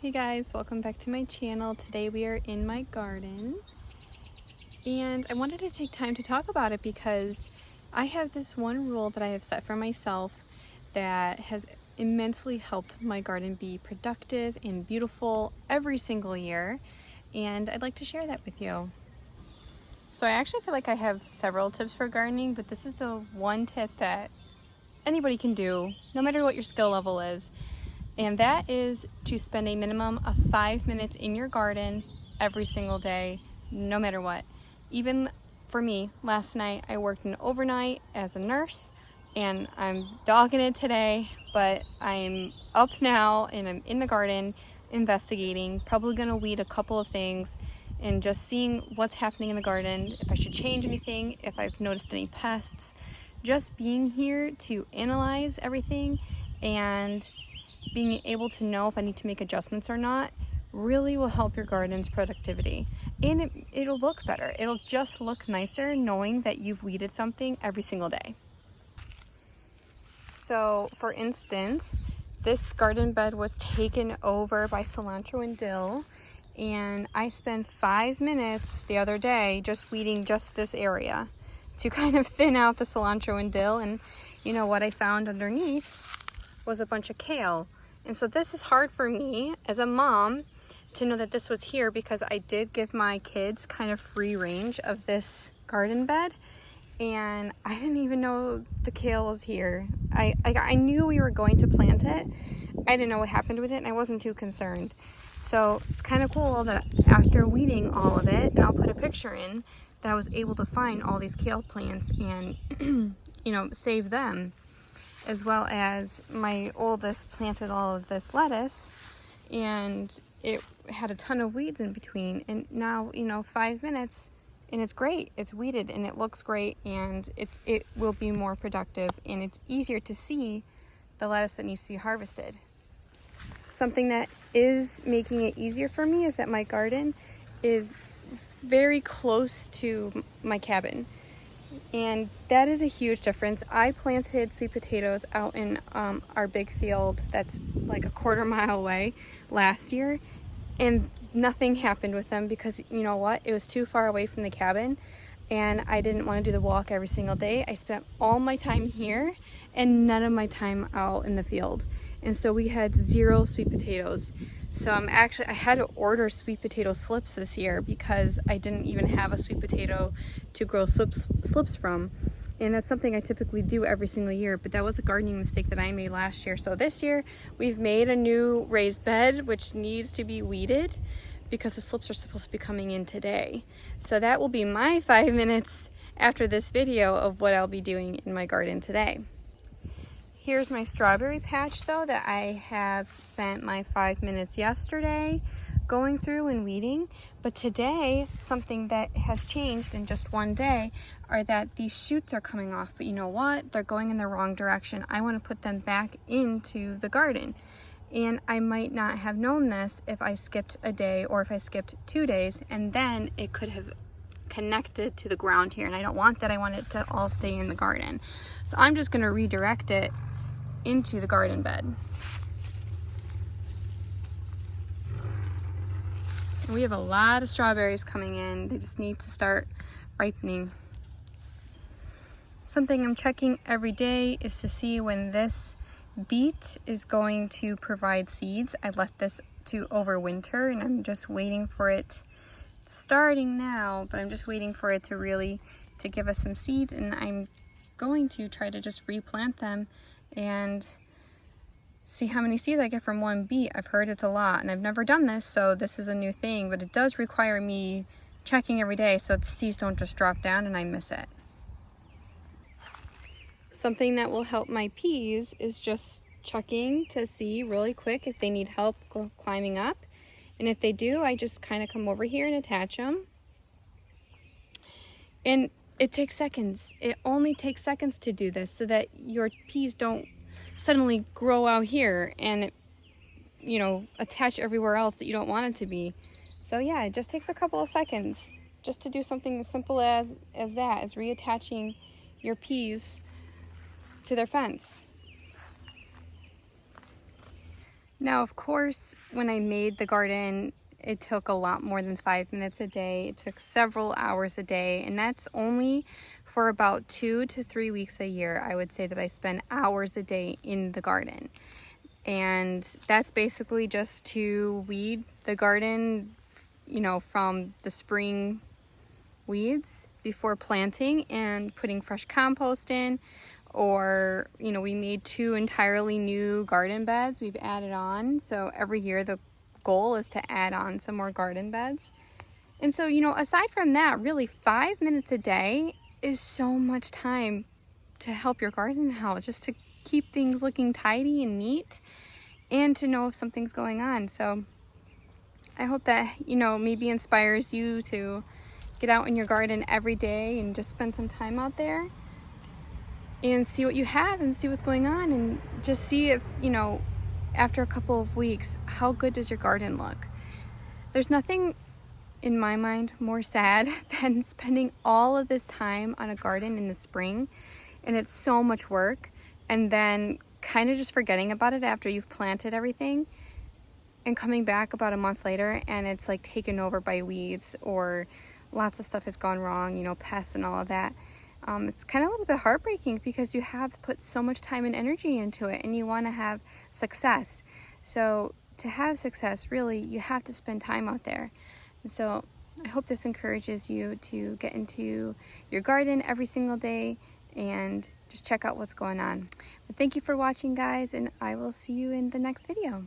Hey guys, welcome back to my channel. Today we are in my garden and I wanted to take time to talk about it because I have this one rule that I have set for myself that has immensely helped my garden be productive and beautiful every single year, and I'd like to share that with you. So I actually feel like I have several tips for gardening, but this is the one tip that anybody can do no matter what your skill level is. And that is to spend a minimum of 5 minutes in your garden every single day, no matter what. Even for me, last night I worked an overnight as a nurse and I'm dogging it today, but I'm up now and I'm in the garden investigating, probably gonna weed a couple of things and just seeing what's happening in the garden, if I should change anything, if I've noticed any pests. Just being here to analyze everything and being able to know if I need to make adjustments or not really will help your garden's productivity. And it'll look better. It'll just look nicer knowing that you've weeded something every single day. So for instance, this garden bed was taken over by cilantro and dill, and I spent 5 minutes the other day just weeding just this area to kind of thin out the cilantro and dill. And you know what I found underneath was a bunch of kale. And so this is hard for me as a mom to know that this was here, because I did give my kids kind of free range of this garden bed and I didn't even know the kale was here. I knew we were going to plant it. I didn't know what happened with it and I wasn't too concerned. So it's kind of cool that after weeding all of it, and I'll put a picture in, that I was able to find all these kale plants and you know, save them. As well as my oldest planted all of this lettuce and it had a ton of weeds in between, and now, you know, 5 minutes and it's great. It's weeded and it looks great, and it will be more productive, and it's easier to see the lettuce that needs to be harvested. Something that is making it easier for me is that my garden is very close to my cabin. And that is a huge difference. I planted sweet potatoes out in our big field that's like a quarter-mile away last year, and nothing happened with them because, you know what, it was too far away from the cabin and I didn't want to do the walk every single day. I spent all my time here and none of my time out in the field, and so we had 0 sweet potatoes. So I had to order sweet potato slips this year because I didn't even have a sweet potato to grow slips from. And that's something I typically do every single year, but that was a gardening mistake that I made last year. So this year we've made a new raised bed, which needs to be weeded because the slips are supposed to be coming in today. So that will be my 5 minutes after this video of what I'll be doing in my garden today. Here's my strawberry patch though that I have spent my 5 minutes yesterday going through and weeding. But today, something that has changed in just one day are that these shoots are coming off. But you know what? They're going in the wrong direction. I want to put them back into the garden. And I might not have known this if I skipped a day or if I skipped 2 days, and then it could have connected to the ground here. And I don't want that. I want it to all stay in the garden. So I'm just going to redirect it into the garden bed. And we have a lot of strawberries coming in. They just need to start ripening. Something I'm checking every day is to see when this beet is going to provide seeds. I left this to overwinter and I'm just waiting for it, starting now, but I'm just waiting for it to really to give us some seeds, and I'm going to try to just replant them and see how many seeds I get from one beet. I've heard it's a lot and I've never done this, so this is a new thing, but it does require me checking every day so the seeds don't just drop down and I miss it. Something that will help my peas is just checking to see really quick if they need help climbing up, and if they do, I just kind of come over here and attach them. And it takes seconds. It only takes seconds to do this so that your peas don't suddenly grow out here and, you know, attach everywhere else that you don't want it to be. So yeah, it just takes a couple of seconds just to do something as simple as that, as reattaching your peas to their fence. Now, of course, when I made the garden, it took a lot more than 5 minutes a day. It took several hours a day, and that's only for about 2 to 3 weeks a year. I would say that I spend hours a day in the garden. And that's basically just to weed the garden, you know, from the spring weeds before planting and putting fresh compost in. Or, you know, we made 2 entirely new garden beds we've added on. So every year the goal is to add on some more garden beds. And so, you know, aside from that, really 5 minutes a day is so much time to help your garden out, just to keep things looking tidy and neat and to know if something's going on. So I hope that, you know, maybe inspires you to get out in your garden every day and just spend some time out there and see what you have and see what's going on, and just see if, you know, after a couple of weeks, how good does your garden look? There's nothing in my mind more sad than spending all of this time on a garden in the spring, and it's so much work, and then kind of just forgetting about it after you've planted everything and coming back about a month later and it's like taken over by weeds or lots of stuff has gone wrong, you know, pests and all of that. It's kind of a little bit heartbreaking because you have put so much time and energy into it and you want to have success. So to have success, really, you have to spend time out there. And so I hope this encourages you to get into your garden every single day and just check out what's going on. But thank you for watching, guys, and I will see you in the next video.